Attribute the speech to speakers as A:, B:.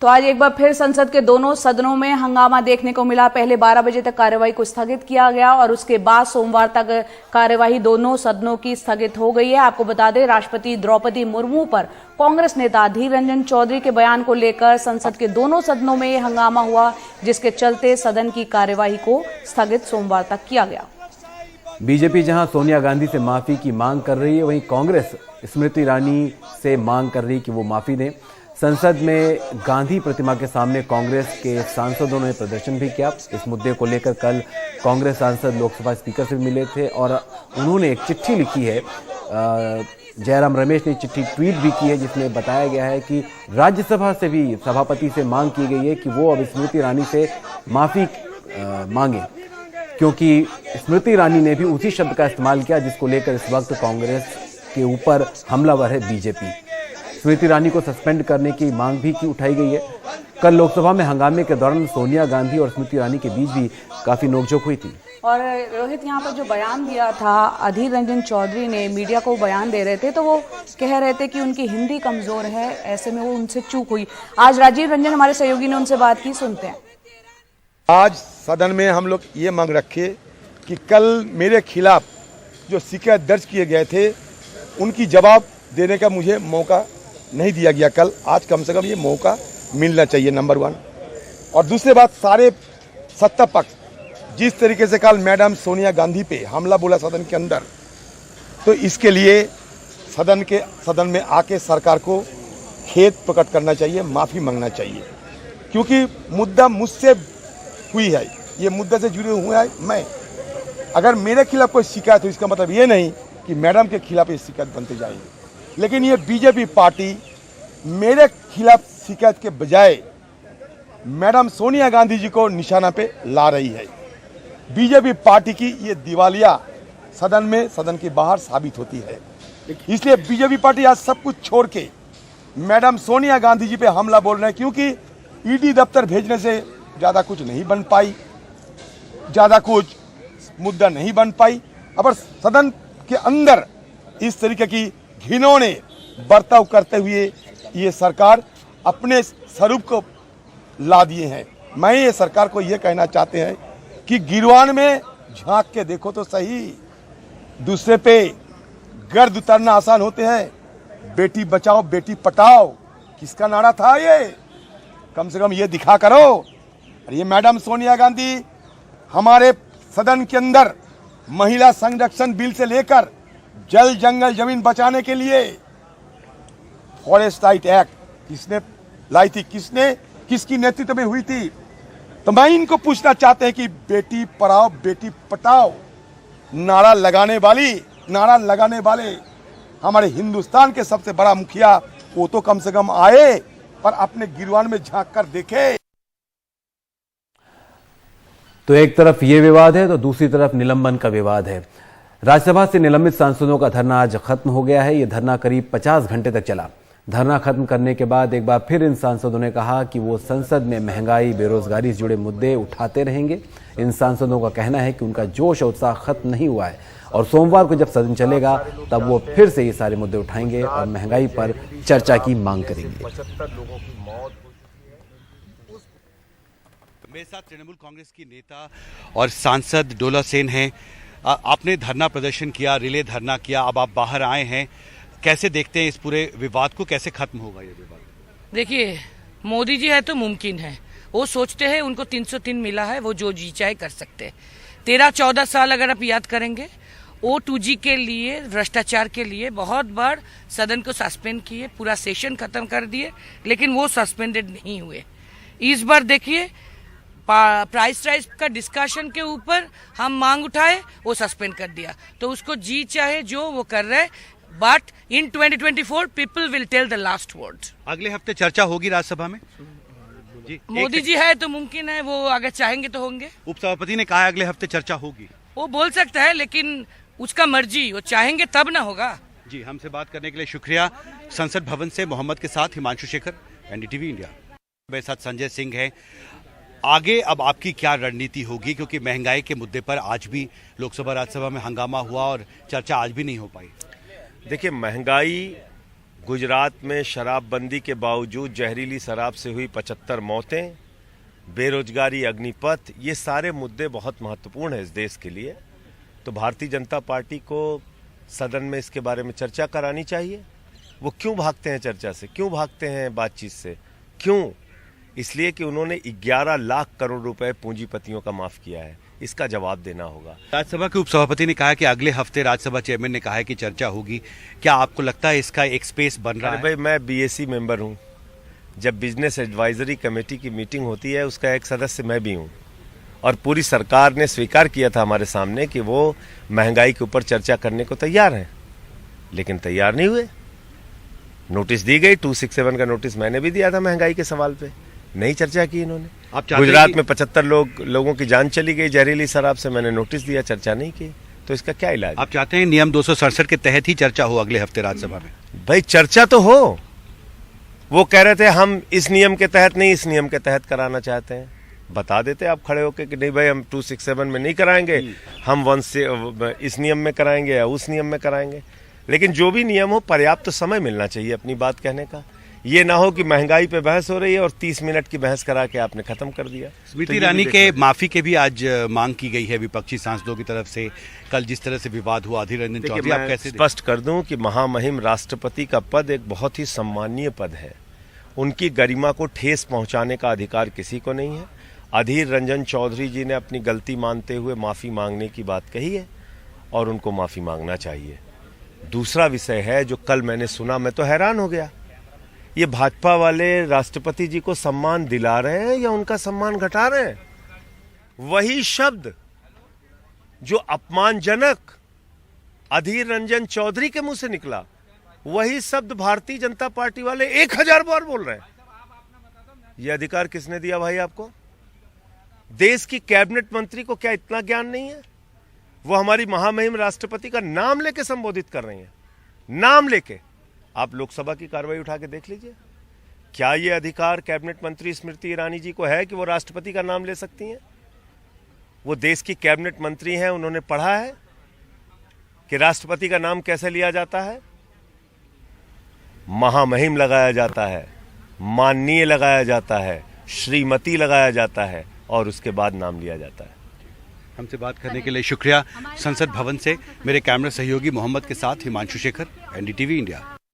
A: तो आज एक बार फिर संसद के दोनों सदनों में हंगामा देखने को मिला। पहले 12 बजे तक कार्यवाही को स्थगित किया गया और उसके बाद सोमवार तक कार्यवाही दोनों सदनों की स्थगित हो गई है। आपको बता दें, राष्ट्रपति द्रौपदी मुर्मू पर कांग्रेस नेता अधीर रंजन चौधरी के बयान को लेकर संसद के दोनों सदनों में यह हंगामा हुआ, जिसके चलते सदन की कार्यवाही को स्थगित सोमवार तक किया गया।
B: बीजेपी जहां सोनिया गांधी से माफी की मांग कर रही है, वहीं कांग्रेस स्मृति ईरानी से मांग कर रही है कि वो माफी दें। संसद में गांधी प्रतिमा के सामने कांग्रेस के सांसदों ने प्रदर्शन भी किया। इस मुद्दे को लेकर कल कांग्रेस सांसद लोकसभा स्पीकर से मिले थे और उन्होंने एक चिट्ठी लिखी है। जयराम रमेश ने चिट्ठी ट्वीट भी की है, जिसमें बताया गया है कि राज्यसभा से भी सभापति से मांग की गई है कि वो अब स्मृति ईरानी से माफी मांगे, क्योंकि स्मृति ईरानी ने भी उसी शब्द का इस्तेमाल किया जिसको लेकर इस वक्त कांग्रेस के ऊपर हमलावर है बीजेपी। स्मृति ईरानी को सस्पेंड करने की मांग भी उठाई गई है। कल लोकसभा में हंगामे के दौरान सोनिया गांधी और स्मृति ईरानी के बीच भी काफी नोकझोंक हुई थी।
A: और रोहित, यहाँ पर जो बयान दिया था अधीर रंजन चौधरी ने, मीडिया को बयान दे रहे थे तो वो कह रहे थे कि उनकी हिंदी कमजोर है, ऐसे में वो उनसे चूक हुई। आज राजीव रंजन हमारे सहयोगी ने उनसे बात की, सुनते हैं।
C: आज सदन में हम लोग ये मांग रखे कि कल मेरे खिलाफ जो शिकायत दर्ज किए गए थे उनकी जवाब देने का मुझे मौका नहीं दिया गया कल। आज कम से कम ये मौका मिलना चाहिए, नंबर 1। और दूसरी बात, सारे सत्ता पक्ष जिस तरीके से कल मैडम सोनिया गांधी पे हमला बोला सदन के अंदर, तो इसके लिए सदन में आके सरकार को खेद प्रकट करना चाहिए, माफ़ी मांगना चाहिए, क्योंकि मुद्दा मुझसे हुई है, ये मुद्दे से जुड़े हुए हैं। मैं अगर मेरे खिलाफ कोई शिकायत हो, इसका मतलब ये नहीं कि मैडम के खिलाफ ये शिकायत बनती जाएगी, लेकिन ये बीजेपी पार्टी मेरे खिलाफ शिकायत के बजाय मैडम सोनिया गांधी जी को निशाना पे ला रही है। बीजेपी पार्टी की ये दिवालिया सदन के बाहर साबित होती है। इसलिए बीजेपी पार्टी आज सब कुछ छोड़ के मैडम सोनिया गांधी जी पे हमला बोल रहे हैं, क्योंकि ईडी दफ्तर भेजने से ज़्यादा कुछ नहीं बन पाई, ज़्यादा कुछ मुद्दा नहीं बन पाई। अब सदन के अंदर इस तरीके की घिनौने बर्ताव करते हुए ये सरकार अपने स्वरूप को ला दिए हैं। मैं ये सरकार को ये कहना चाहते हैं कि गिरवान में झांक के देखो तो सही, दूसरे पे गर्द उतारना आसान होते हैं। बेटी बचाओ बेटी पटाओ किसका नारा था ये, कम से कम ये दिखा करो। और ये मैडम सोनिया गांधी हमारे सदन के अंदर महिला संरक्षण बिल से लेकर जल जंगल जमीन बचाने के लिए फॉरेस्ट राइट एक्ट किसने लाई थी, किसकी नेतृत्व में हुई थी। तो मैं इनको पूछना चाहते हैं कि बेटी पढ़ाओ बेटी पटाओ नारा लगाने वाले हमारे हिंदुस्तान के सबसे बड़ा मुखिया, वो तो कम से कम आए और अपने गिरवान में झांक कर देखे।
B: तो एक तरफ ये विवाद है तो दूसरी तरफ निलंबन का विवाद है। राज्यसभा से निलंबित सांसदों का धरना आज खत्म हो गया है। ये धरना करीब 50 घंटे तक चला। धरना खत्म करने के बाद एक बार फिर इन सांसदों ने कहा कि वो संसद में महंगाई, बेरोजगारी से जुड़े मुद्दे उठाते रहेंगे। इन सांसदों का कहना है कि उनका जोश और उत्साह खत्म नहीं हुआ है और सोमवार को जब सदन चलेगा तब वो फिर से ये सारे मुद्दे उठाएंगे और महंगाई पर चर्चा की मांग करेंगे।
D: मेरे साथ तृणमूल कांग्रेस की नेता और सांसद डोला सेन हैं। आपने धरना प्रदर्शन किया, रिले धरना किया, अब आप बाहर आए हैं, कैसे देखते हैं इस पूरे विवाद को, कैसे खत्म होगा ये विवाद?
E: देखिए, मोदी जी है तो मुमकिन है, वो सोचते हैं उनको 303 मिला है, वो जो जी चाहे कर सकते हैं। 13-14 साल अगर आप याद करेंगे, O2G के लिए, भ्रष्टाचार के लिए बहुत बार सदन को सस्पेंड किए, पूरा सेशन खत्म कर दिए, लेकिन वो सस्पेंडेड नहीं हुए। इस बार देखिए, प्राइस राइज का डिस्कशन के ऊपर हम मांग उठाए, वो सस्पेंड कर दिया। तो उसको जी चाहे जो वो कर रहे, but in 2024 people will tell the last word.
D: अगले हफ्ते चर्चा होगी राज्यसभा में जी।
E: मोदी जी है तो मुमकिन है, वो अगर चाहेंगे तो होंगे।
D: उपसभापति ने कहा है अगले हफ्ते चर्चा होगी,
E: वो बोल सकता है, लेकिन उसका मर्जी, वो चाहेंगे तब ना होगा।
D: जी, हमसे बात करने के लिए शुक्रिया। संसद भवन से मोहम्मद के साथ हिमांशु शेखर, NDTV इंडिया। मेरे साथ संजय सिंह है। आगे अब आपकी क्या रणनीति होगी, क्योंकि महंगाई के मुद्दे पर आज भी लोकसभा राज्यसभा में हंगामा हुआ और चर्चा आज भी नहीं हो पाई।
F: देखिए, महंगाई गुजरात में शराबबंदी के बावजूद जहरीली शराब से हुई 75 मौतें, बेरोजगारी, अग्निपथ, ये सारे मुद्दे बहुत महत्वपूर्ण हैं इस देश के लिए। तो भारतीय जनता पार्टी को सदन में इसके बारे में चर्चा करानी चाहिए। वो क्यों भागते हैं चर्चा से, क्यों भागते हैं बातचीत से? क्यों? इसलिए कि उन्होंने 11 लाख करोड़ रुपए पूंजीपतियों का माफ किया है। इसका जवाब देना होगा।
D: राज्यसभा के उपसभापति ने कहा कि अगले हफ्ते राज्यसभा चेयरमैन ने कहा है कि चर्चा होगी। क्या आपको लगता है इसका एक स्पेस बन रहा है?
F: भाई, मैं बीएसी मेंबर हूँ। जब बिजनेस एडवाइजरी कमेटी की मीटिंग होती है उसका एक सदस्य मैं भी हूँ, और पूरी सरकार ने स्वीकार किया था हमारे सामने कि वो महंगाई के ऊपर चर्चा करने को तैयार हैं, लेकिन तैयार नहीं हुए। नोटिस दी गई, 267 का नोटिस मैंने भी दिया था महंगाई के सवाल पे, नहीं चर्चा की इन्होंने। गुजरात में 75 लोगों की जान चली गई जहरीली शराब से, मैंने नोटिस दिया, चर्चा नहीं की। तो इसका क्या इलाज?
D: आप चाहते हैं नियम 267 के तहत ही चर्चा हो अगले हफ्ते राज्यसभा में?
F: भाई, चर्चा तो हो। वो कह रहे थे हम इस नियम के तहत नहीं, इस नियम के तहत कराना चाहते हैं। बता देते आप खड़े होके कि नहीं भाई, हम 267 में नहीं कराएंगे, हम इस नियम में कराएंगे या उस नियम में कराएंगे। लेकिन जो भी नियम हो, पर्याप्त समय मिलना चाहिए अपनी बात कहने का। ये ना हो कि महंगाई पे बहस हो रही है और 30 मिनट की बहस करा के आपने खत्म कर दिया।
D: स्मृति ईरानी के माफी के भी आज मांग की गई है विपक्षी सांसदों की तरफ से। कल जिस तरह से विवाद हुआ, अधीर रंजन चौधरी, आप कैसे
F: स्पष्ट कर दूं कि महामहिम राष्ट्रपति का पद एक बहुत ही सम्मानीय पद है। उनकी गरिमा को ठेस पहुंचाने का अधिकार किसी को नहीं है। अधीर रंजन चौधरी जी ने अपनी गलती मानते हुए माफी मांगने की बात कही है और उनको माफी मांगना चाहिए। दूसरा विषय है जो कल मैंने सुना, मैं तो हैरान हो गया। ये भाजपा वाले राष्ट्रपति जी को सम्मान दिला रहे हैं या उनका सम्मान घटा रहे हैं? वही शब्द जो अपमानजनक अधीर रंजन चौधरी के मुंह से निकला, वही शब्द भारतीय जनता पार्टी वाले 1000 बार बोल रहे हैं। ये अधिकार किसने दिया भाई आपको? देश की कैबिनेट मंत्री को क्या इतना ज्ञान नहीं है? वो हमारी महामहिम राष्ट्रपति का नाम लेके संबोधित कर रही हैं, नाम लेके। आप लोकसभा की कार्रवाई उठा के देख लीजिए, क्या ये अधिकार कैबिनेट मंत्री स्मृति ईरानी जी को है कि वो राष्ट्रपति का नाम ले सकती हैं? वो देश की कैबिनेट मंत्री हैं, उन्होंने पढ़ा है कि राष्ट्रपति का नाम कैसे लिया जाता है। महामहिम लगाया जाता है, माननीय लगाया जाता है, श्रीमती लगाया जाता है और उसके बाद नाम लिया जाता है।
D: हमसे बात करने के लिए शुक्रिया। संसद भवन से मेरे कैमरा सहयोगी मोहम्मद के साथ हिमांशु शेखर, एनडीटीवी इंडिया।